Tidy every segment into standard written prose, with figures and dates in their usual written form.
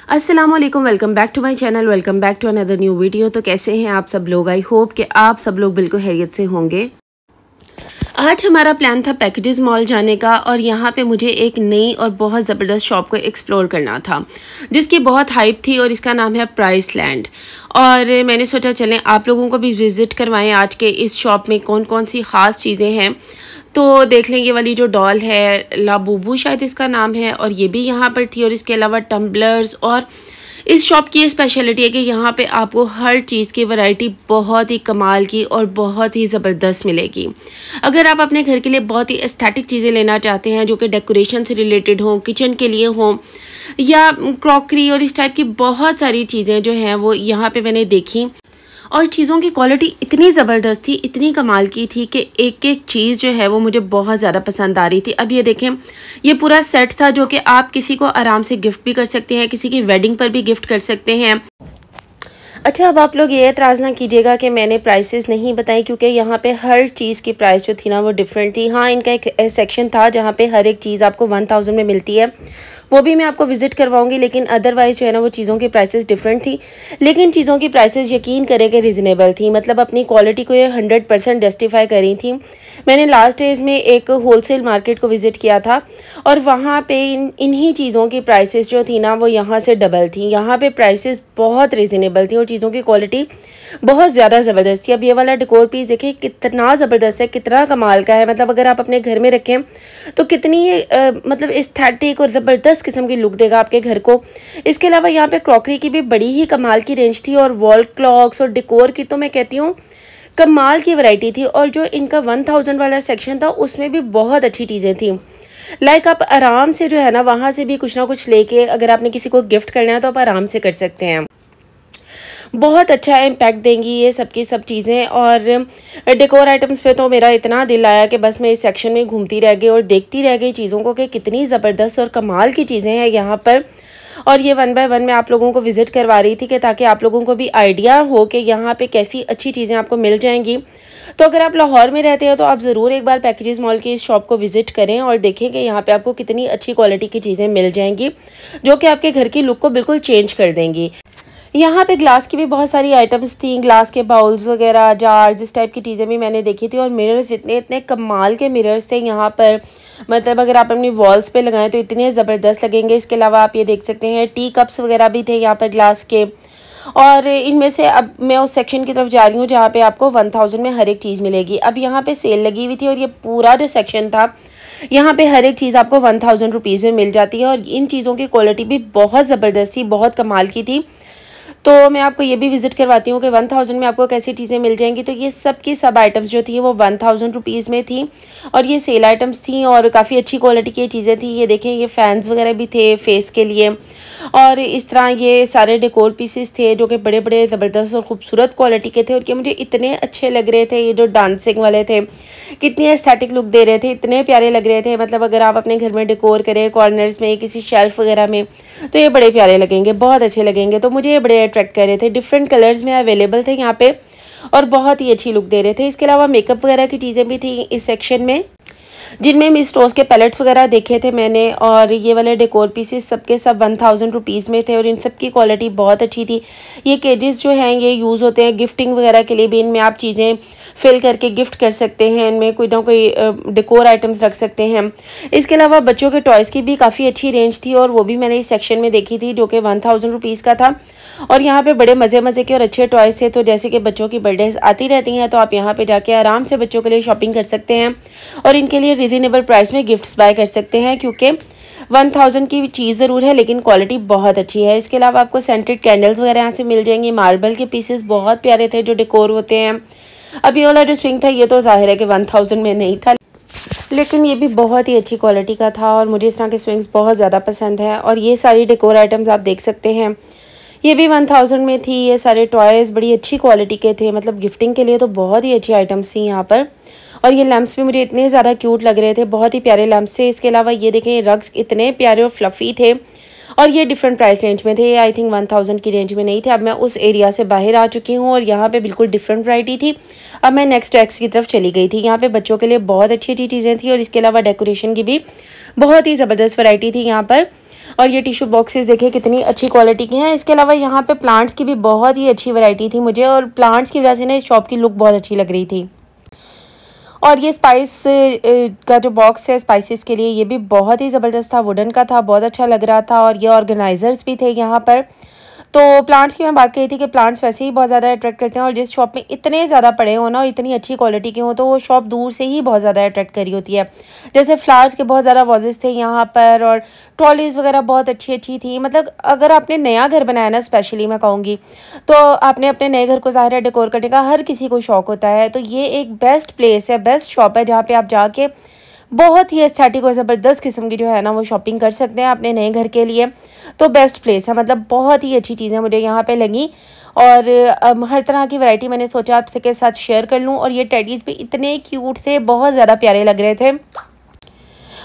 अस्सलामुअलैकुम, welcome back to my channel, welcome back to another new video. तो कैसे हैं आप सब लोग? आई होप कि आप सब लोग बिल्कुल खैरियत से होंगे। आज हमारा प्लान था पैकेजेस मॉल जाने का और यहाँ पे मुझे एक नई और बहुत ज़बरदस्त शॉप को एक्सप्लोर करना था जिसकी बहुत हाइप थी और इसका नाम है प्राइस लैंड। और मैंने सोचा चलें आप लोगों को भी विज़िट करवाएं आज के इस शॉप में कौन कौन सी ख़ास चीज़ें हैं। तो देख लें, ये वाली जो डॉल है लाबूबू शायद इसका नाम है, और ये भी यहाँ पर थी। और इसके अलावा टम्बलर्स, और इस शॉप की ये स्पेशलिटी है कि यहाँ पे आपको हर चीज़ की वैरायटी बहुत ही कमाल की और बहुत ही ज़बरदस्त मिलेगी। अगर आप अपने घर के लिए बहुत ही एस्थेटिक चीज़ें लेना चाहते हैं जो कि डेकोरेशन से रिलेटेड हों, किचन के लिए हों, या क्रॉकरी और इस टाइप की बहुत सारी चीज़ें जो हैं वो यहाँ पे मैंने देखी। और चीज़ों की क्वालिटी इतनी ज़बरदस्त थी, इतनी कमाल की थी कि एक एक चीज़ जो है वो मुझे बहुत ज़्यादा पसंद आ रही थी। अब ये देखें, ये पूरा सेट था जो कि आप किसी को आराम से गिफ्ट भी कर सकते हैं, किसी की वेडिंग पर भी गिफ्ट कर सकते हैं। अच्छा, अब आप लोग ये एतराज़ ना कीजिएगा कि मैंने प्राइसेस नहीं बताई, क्योंकि यहाँ पे हर चीज़ की प्राइस जो थी ना वो डिफरेंट थी। हाँ, इनका एक सेक्शन था जहाँ पे हर एक चीज़ आपको 1000 में मिलती है, वो भी मैं आपको विज़िट करवाऊंगी। लेकिन अदरवाइज़ जो है ना वो चीज़ों की प्राइसेस डिफरेंट थी। लेकिन चीज़ों की प्राइसेस यकीन करें कि रिजनेबल थी, मतलब अपनी क्वालिटी को ये 100% जस्टिफाई करी थी। मैंने लास्ट डेज़ में एक होलसेल मार्केट को विज़िट किया था और वहाँ पे इन्हीं चीज़ों की प्राइसेस जो थी ना वो यहाँ से डबल थी। यहाँ पे प्राइसेस बहुत रिजनेबल थी और चीज़ों की क्वालिटी बहुत ज़्यादा ज़बरदस्त थी। अब ये वाला डेकोर पीस देखिए कितना ज़बरदस्त है, कितना कमाल का है। मतलब अगर आप अपने घर में रखें तो कितनी मतलब एस्थेटिक और ज़बरदस्त किस्म की लुक देगा आपके घर को। इसके अलावा यहाँ पे क्रॉकरी की भी बड़ी ही कमाल की रेंज थी, और वॉल क्लॉक्स और डेकोर की तो मैं कहती हूँ कमाल की वैरायटी थी। और जो इनका 1000 वाला सेक्शन था उसमें भी बहुत अच्छी चीज़ें थी। लाइक आप आराम से जो है ना वहाँ से भी कुछ ना कुछ लेके अगर आपने किसी को गिफ्ट करना है तो आप आराम से कर सकते हैं। बहुत अच्छा इम्पैक्ट देंगी ये सब की सब चीज़ें। और डेकोर आइटम्स पे तो मेरा इतना दिल आया कि बस मैं इस सेक्शन में घूमती रह गई और देखती रह गई चीज़ों को कि कितनी ज़बरदस्त और कमाल की चीज़ें हैं यहाँ पर। और ये 1 बाय 1 मैं आप लोगों को विज़िट करवा रही थी कि ताकि आप लोगों को भी आइडिया हो कि यहाँ पे कैसी अच्छी चीज़ें आपको मिल जाएंगी। तो अगर आप लाहौर में रहते हो तो आप ज़रूर एक बार पैकेजेस मॉल की इस शॉप को विज़िट करें और देखें कि यहाँ पे आपको कितनी अच्छी क्वालिटी की चीज़ें मिल जाएंगी जो कि आपके घर की लुक को बिल्कुल चेंज कर देंगी। यहाँ पे ग्लास की भी बहुत सारी आइटम्स थी, ग्लास के बाउल्स वगैरह, जार्स, इस टाइप की चीज़ें भी मैंने देखी थी। और मिरर्स, इतने इतने कमाल के मिरर्स थे यहाँ पर, मतलब अगर आप अपनी वॉल्स पे लगाएं तो इतने ज़बरदस्त लगेंगे। इसके अलावा आप ये देख सकते हैं टी कप्स वगैरह भी थे यहाँ पर ग्लास के। और इनमें से अब मैं उस सेक्शन की तरफ जा रही हूँ जहाँ पे आपको 1000 में हर एक चीज़ मिलेगी। अब यहाँ पे सेल लगी हुई थी और ये पूरा जो सेक्शन था यहाँ पे हर एक चीज़ आपको 1000 रुपीज़ में मिल जाती है। और इन चीज़ों की क्वालिटी भी बहुत ज़बरदस्त थी, बहुत कमाल की थी। तो मैं आपको ये भी विज़िट करवाती हूँ कि 1000 में आपको कैसी चीज़ें मिल जाएंगी। तो ये सब की सब आइटम्स जो थी वो 1000 रुपीज़ में थी और ये सेल आइटम्स थी और काफ़ी अच्छी क्वालिटी की चीज़ें थी। ये देखें, ये फैंस वगैरह भी थे फेस के लिए, और इस तरह ये सारे डेकोर पीसेस थे जो कि बड़े बड़े ज़बरदस्त और खूबसूरत क्वालिटी के थे। और ये मुझे इतने अच्छे लग रहे थे। ये जो डांसिंग वाले थे कितनी एस्थेटिक लुक दे रहे थे, इतने प्यारे लग रहे थे। मतलब अगर आप अपने घर में डेकोर करें कॉर्नर्स में, किसी शेल्फ वगैरह में, तो ये बड़े प्यारे लगेंगे, बहुत अच्छे लगेंगे। तो मुझे ये बड़े अट्रैक्ट कर रहे थे, डिफरेंट कलर्स में अवेलेबल थे यहाँ पे और बहुत ही अच्छी लुक दे रहे थे। इसके अलावा मेकअप वगैरह की चीज़ें भी थी इस सेक्शन में, जिनमें मिस टोस के पैलेट्स वगैरह देखे थे मैंने। और ये वाले डेकोर पीसेस सबके सब 1000 रुपीज़ में थे और इन सब की क्वालिटी बहुत अच्छी थी। ये केजेस जो हैं ये यूज़ होते हैं गिफ्टिंग वगैरह के लिए भी, इनमें आप चीज़ें फिल करके गिफ्ट कर सकते हैं, इनमें कोई ना कोई डेकोर आइटम्स रख सकते हैं। इसके अलावा बच्चों के टॉयज़ की भी काफ़ी अच्छी रेंज थी और वो भी मैंने इस सेक्शन में देखी थी जो कि 1000 रुपीज़ का था। और यहाँ पे बड़े मज़े मज़े के और अच्छे टॉयज़ थे। तो जैसे कि बच्चों की बर्थडेज आती रहती हैं तो आप यहाँ पे जाके आराम से बच्चों के लिए शॉपिंग कर सकते हैं और इनके लिए रिजनेबल प्राइस में गिफ्ट्स बाय कर सकते हैं, क्योंकि 1000 की चीज़ ज़रूर है लेकिन क्वालिटी बहुत अच्छी है। इसके अलावा आपको सेंटेड कैंडल्स वगैरह यहाँ से मिल जाएंगी। मार्बल के पीसेस बहुत प्यारे थे जो डेकोर होते हैं। अब ये वाला जो स्विंग था ये तो जाहिर है कि 1000 में नहीं था, लेकिन ये भी बहुत ही अच्छी क्वालिटी का था और मुझे इस तरह के स्विंग्स बहुत ज़्यादा पसंद है। और ये सारी डेकोर आइटम्स आप देख सकते हैं, ये भी 1000 में थी। ये सारे टॉयज़ बड़ी अच्छी क्वालिटी के थे, मतलब गिफ्टिंग के लिए तो बहुत ही अच्छी आइटम्स थी यहाँ पर। और ये लैम्प्स भी मुझे इतने ज़्यादा क्यूट लग रहे थे, बहुत ही प्यारे लैम्प्स थे। इसके अलावा ये देखें, रग्स इतने प्यारे और फ्लफ़ी थे और ये डिफरेंट प्राइस रेंज में थे। आई थिंक 1000 की रेंज में नहीं थे। अब मैं उस एरिया से बाहर आ चुकी हूँ और यहाँ पे बिल्कुल डिफरेंट वैरायटी थी। अब मैं नेक्स्ट एक्स की तरफ चली गई थी। यहाँ पे बच्चों के लिए बहुत अच्छी अच्छी चीज़ें थी और इसके अलावा डेकोरेशन की भी बहुत ही ज़बरदस्त वैरायटी थी यहाँ पर। और ये टिश्यू बॉक्सेस देखिए कितनी अच्छी क्वालिटी के हैं। इसके अलावा यहाँ पे प्लांट्स की भी बहुत ही अच्छी वैरायटी थी मुझे, और प्लांट्स की वजह से ना इस शॉप की लुक बहुत अच्छी लग रही थी। और ये स्पाइस का जो बॉक्स है स्पाइसेस के लिए, ये भी बहुत ही ज़बरदस्त था, वुडन का था, बहुत अच्छा लग रहा था। और ये ऑर्गेनाइजर्स भी थे यहाँ पर। तो प्लांट्स की मैं बात करी थी कि प्लांट्स वैसे ही बहुत ज़्यादा अट्रैक्ट करते हैं, और जिस शॉप में इतने ज़्यादा पड़े हो ना और इतनी अच्छी क्वालिटी के हो, तो वो शॉप दूर से ही बहुत ज़्यादा अट्रैक्ट करी होती है। जैसे फ्लावर्स के बहुत ज़्यादा वॉजेस थे यहाँ पर, और ट्रॉलीज़ वगैरह बहुत अच्छी अच्छी थी। मतलब अगर आपने नया घर बनाया ना, स्पेशली मैं कहूँगी, तो आपने अपने नए घर को ज़ाहिर है डेकोर करने का हर किसी को शौक होता है। तो ये एक बेस्ट प्लेस है, बेस्ट शॉप है, जहाँ पे आप जाके बहुत ही एस्थेटिक और ज़बरदस्त किस्म की जो है ना वो शॉपिंग कर सकते हैं अपने नए घर के लिए। तो बेस्ट प्लेस है, मतलब बहुत ही अच्छी चीज़ें मुझे यहाँ पे लगी। और हर तरह की वैरायटी मैंने सोचा आपसे के साथ शेयर कर लूँ। और ये टेडीज़ भी इतने क्यूट थे, बहुत ज़्यादा प्यारे लग रहे थे,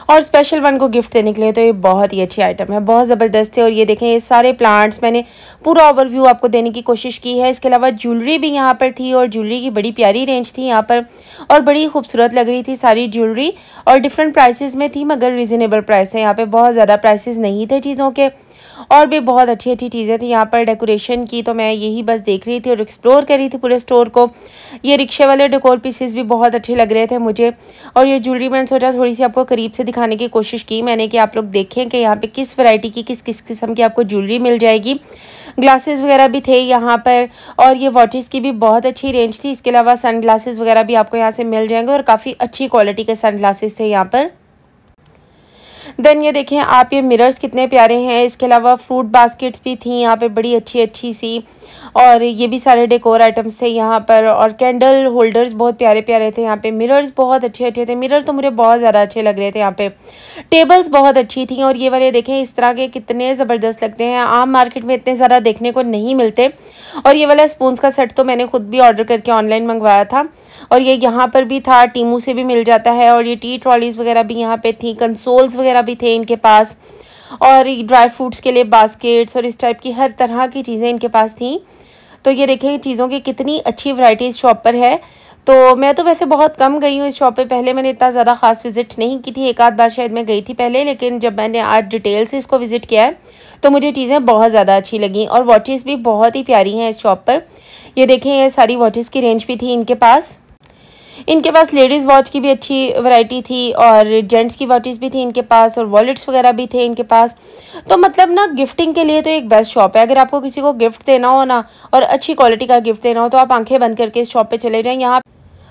और स्पेशल वन को गिफ्ट देने के लिए तो ये बहुत ही अच्छी आइटम है, बहुत ज़बरदस्त है। और ये देखें, ये सारे प्लांट्स मैंने पूरा ओवरव्यू आपको देने की कोशिश की है। इसके अलावा ज्वेलरी भी यहाँ पर थी, और ज्वेलरी की बड़ी प्यारी रेंज थी यहाँ पर, और बड़ी खूबसूरत लग रही थी सारी ज्वेलरी। और डिफरेंट प्राइसेस में थी, मगर रिजनेबल प्राइस है यहाँ पे, बहुत ज़्यादा प्राइसेस नहीं थे चीज़ों के। और भी बहुत अच्छी अच्छी चीज़ें थी यहाँ पर डेकोरेशन की। तो मैं यही बस देख रही थी और एक्सप्लोर कर रही थी पूरे स्टोर को। ये रिक्शे वाले डेकोर पीसेस भी बहुत अच्छे लग रहे थे मुझे। और ये ज्वेलरी मैंने सोचा थोड़ी सी आपको करीब से दिखाने की कोशिश की मैंने, कि आप लोग देखें कि यहाँ पे किस वैरायटी की किस किस किस्म की आपको ज्वेलरी मिल जाएगी। ग्लासेस वगैरह भी थे यहाँ पर, और ये वॉचेस की भी बहुत अच्छी रेंज थी। इसके अलावा सन ग्लासेस वगैरह भी आपको यहाँ से मिल जाएंगे, और काफ़ी अच्छी क्वालिटी के सन ग्लासेस थे यहाँ पर। देन ये देखें आप, ये मिरर्स कितने प्यारे हैं। इसके अलावा फ्रूट बास्केट्स भी थी यहाँ पे, बड़ी अच्छी अच्छी सी। और ये भी सारे डेकोर आइटम्स थे यहाँ पर, और कैंडल होल्डर्स बहुत प्यारे प्यारे थे यहाँ पे। मिरर्स बहुत अच्छे अच्छे थे, मिरर तो मुझे बहुत ज़्यादा अच्छे लग रहे थे यहाँ पे। टेबल्स बहुत अच्छी थी, और ये वाले देखें इस तरह के कितने ज़बरदस्त लगते हैं, आम मार्केट में इतने ज़्यादा देखने को नहीं मिलते। और ये वाला स्पून्स का सेट तो मैंने खुद भी ऑर्डर करके ऑनलाइन मंगवाया था, और ये यहाँ पर भी था, टीमू से भी मिल जाता है। और ये टी ट्रॉलीज़ वगैरह भी यहाँ पे थी, कंसोल्स वगैरह भी थे इनके पास, और ड्राई फ्रूट्स के लिए बास्केट्स और इस टाइप की हर तरह की चीज़ें इनके पास थी। तो ये देखिए चीज़ों की कितनी अच्छी वैरायटी इस शॉप पर है। तो मैं तो वैसे बहुत कम गई हूँ इस शॉप पे, पहले मैंने इतना ज़्यादा खास विजिट नहीं की थी, एक आध बार शायद मैं गई थी पहले, लेकिन जब मैंने आज डिटेल से इसको विजिट किया है तो मुझे चीज़ें बहुत ज़्यादा अच्छी लगी। और वॉचेस भी बहुत ही प्यारी हैं इस शॉप पर। ये देखें, ये सारी वॉचेस की रेंज भी थी इनके पास। इनके पास लेडीज़ वॉच की भी अच्छी वैरायटी थी, और जेंट्स की वॉचेस भी थी इनके पास, और वॉलेट्स वगैरह भी थे इनके पास। तो मतलब ना गिफ्टिंग के लिए तो एक बेस्ट शॉप है। अगर आपको किसी को गिफ्ट देना हो ना, और अच्छी क्वालिटी का गिफ्ट देना हो, तो आप आंखें बंद करके इस शॉप पे चले जाएं। यहाँ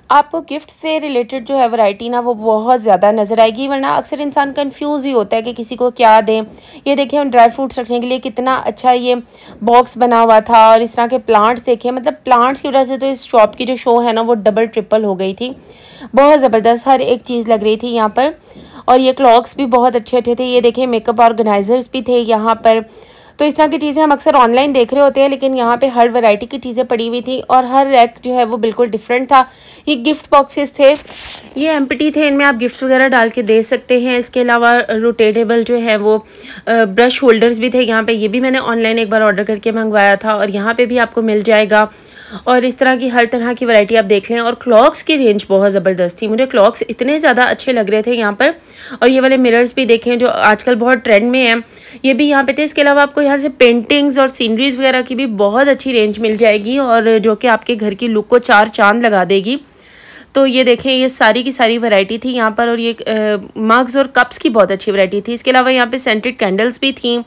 आपको गिफ्ट से रिलेटेड जो है वैरायटी ना वो बहुत ज़्यादा नज़र आएगी, वरना अक्सर इंसान कंफ्यूज ही होता है कि किसी को क्या दें। ये देखिए, उन ड्राई फ्रूट्स रखने के लिए कितना अच्छा ये बॉक्स बना हुआ था, और इस तरह के प्लांट्स देखे, मतलब प्लांट्स की वजह से तो इस शॉप की जो शो है ना वो डबल ट्रिपल हो गई थी। बहुत ज़बरदस्त हर एक चीज़ लग रही थी यहाँ पर। और ये क्लॉक्स भी बहुत अच्छे अच्छे थे। ये देखिए, मेकअप ऑर्गेनाइजर्स भी थे यहाँ पर। तो इस तरह की चीज़ें हम अक्सर ऑनलाइन देख रहे होते हैं, लेकिन यहाँ पे हर वैरायटी की चीज़ें पड़ी हुई थी, और हर रैक जो है वो बिल्कुल डिफरेंट था। ये गिफ्ट बॉक्सेस थे, ये एम्प्टी थे, इनमें आप गिफ्ट्स वगैरह डाल के दे सकते हैं। इसके अलावा रोटेटेबल जो है वो ब्रश होल्डर्स भी थे यहाँ पे, ये भी मैंने ऑनलाइन एक बार ऑर्डर करके मंगवाया था, और यहाँ पे भी आपको मिल जाएगा। और इस तरह की हर तरह की वैरायटी आप देख लें। और क्लॉक्स की रेंज बहुत ज़बरदस्त थी, मुझे क्लॉक्स इतने ज़्यादा अच्छे लग रहे थे यहाँ पर। और ये वाले मिरर्स भी देखें जो आजकल बहुत ट्रेंड में हैं, ये भी यहाँ पे थे। इसके अलावा आपको यहाँ से पेंटिंग्स और सीनरीज वगैरह की भी बहुत अच्छी रेंज मिल जाएगी, और जो कि आपके घर की लुक को चार चांद लगा देगी। तो ये देखें, ये सारी की सारी वैरायटी थी यहाँ पर। और ये मग्स और कप्स की बहुत अच्छी वैरायटी थी। इसके अलावा यहाँ पे सेंटेड कैंडल्स भी थी,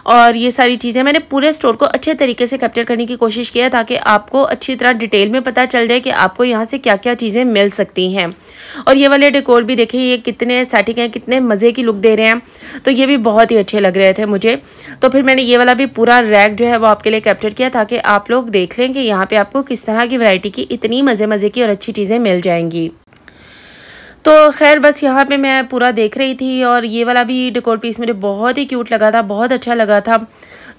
और ये सारी चीज़ें मैंने पूरे स्टोर को अच्छे तरीके से कैप्चर करने की कोशिश किया, ताकि आपको अच्छी तरह डिटेल में पता चल जाए कि आपको यहाँ से क्या क्या चीज़ें मिल सकती हैं। और ये वाले डेकोर भी देखिए, ये कितने एस्थेटिक हैं, कितने मज़े की लुक दे रहे हैं। तो ये भी बहुत ही अच्छे लग रहे थे मुझे। तो फिर मैंने ये वाला भी पूरा रैक जो है वो आपके लिए कैप्चर किया, ताकि आप लोग देख लें कि यहाँ पर आपको किस तरह की वैरायटी की इतनी मज़े की और अच्छी चीज़ें मिल जाएंगी। तो खैर बस यहाँ पे मैं पूरा देख रही थी, और ये वाला भी डेकोर पीस मुझे बहुत ही क्यूट लगा था, बहुत अच्छा लगा था।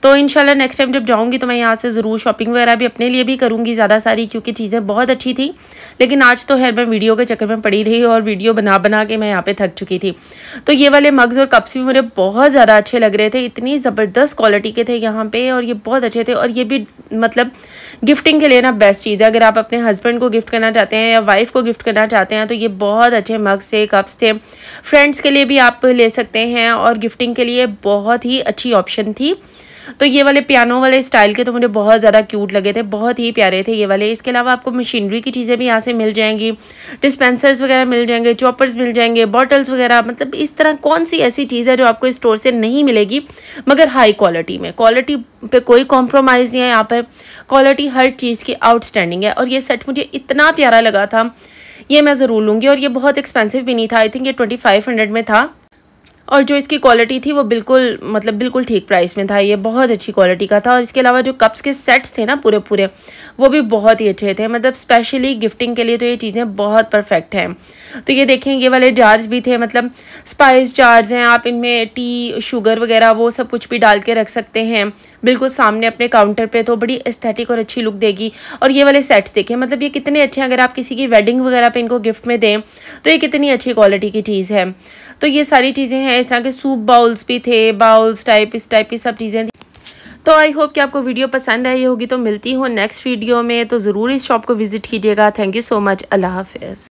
तो इंशाल्लाह नेक्स्ट टाइम जब जाऊँगी तो मैं यहाँ से ज़रूर शॉपिंग वगैरह भी अपने लिए भी करूँगी ज़्यादा सारी, क्योंकि चीज़ें बहुत अच्छी थी। लेकिन आज तो खैर मैं वीडियो के चक्कर में पड़ी रही और वीडियो बना बना के मैं यहाँ पे थक चुकी थी। तो ये वाले मग्स और कप्स भी मुझे बहुत ज़्यादा अच्छे लग रहे थे, इतनी ज़बरदस्त क्वालिटी के थे यहाँ पे, और ये बहुत अच्छे थे। और ये भी मतलब गिफ्टिंग के लिए ना बेस्ट चीज़ है। अगर आप अपने हस्बैंड को गिफ्ट करना चाहते हैं या वाइफ को गिफ्ट करना चाहते हैं तो ये बहुत अच्छे मग्स थे, कप्स थे। फ्रेंड्स के लिए भी आप ले सकते हैं और गिफ्टिंग के लिए बहुत ही अच्छी ऑप्शन थी। तो ये वाले पियानो वाले स्टाइल के तो मुझे बहुत ज़्यादा क्यूट लगे थे, बहुत ही प्यारे थे ये वाले। इसके अलावा आपको मशीनरी की चीज़ें भी यहाँ से मिल जाएंगी, डिस्पेंसर्स वगैरह मिल जाएंगे, चॉपर्स मिल जाएंगे, बॉटल्स वगैरह। मतलब इस तरह कौन सी ऐसी चीज़ है जो आपको स्टोर से नहीं मिलेगी मगर हाई क्वालिटी में। क्वालिटी पे कोई कॉम्प्रोमाइज़ नहीं है यहाँ पर, क्वालिटी हर चीज़ की आउटस्टैंडिंग है। और ये सेट मुझे इतना प्यारा लगा था, ये मैं ज़रूर लूँगी। और ये बहुत एक्सपेंसिव भी नहीं था, आई थिंक ये 2500 में था। और जो इसकी क्वालिटी थी वो बिल्कुल मतलब बिल्कुल ठीक प्राइस में था, ये बहुत अच्छी क्वालिटी का था। और इसके अलावा जो कप्स के सेट्स थे ना पूरे पूरे, वो भी बहुत ही अच्छे थे। मतलब स्पेशली गिफ्टिंग के लिए तो ये चीज़ें बहुत परफेक्ट हैं। तो ये देखें, ये वाले जार्स भी थे, मतलब स्पाइस जार्स हैं, आप इनमें टी शुगर वगैरह वो सब कुछ भी डाल के रख सकते हैं बिल्कुल सामने अपने काउंटर पे, तो बड़ी एस्थेटिक और अच्छी लुक देगी। और ये वाले सेट्स देखें, मतलब ये कितने अच्छे हैं, अगर आप किसी की वेडिंग वगैरह पे इनको गिफ्ट में दें तो ये कितनी अच्छी क्वालिटी की चीज़ है। तो ये सारी चीज़ें हैं, इस तरह के सूप बाउल्स भी थे, बाउल्स टाइप इस टाइप की सब चीज़ें थी। तो आई होप कि आपको वीडियो पसंद आई होगी। तो मिलती हूँ नेक्स्ट वीडियो में, तो ज़रूर इस शॉप को विज़िट कीजिएगा। Thank you so much. अल्लाह हाफ़िज़।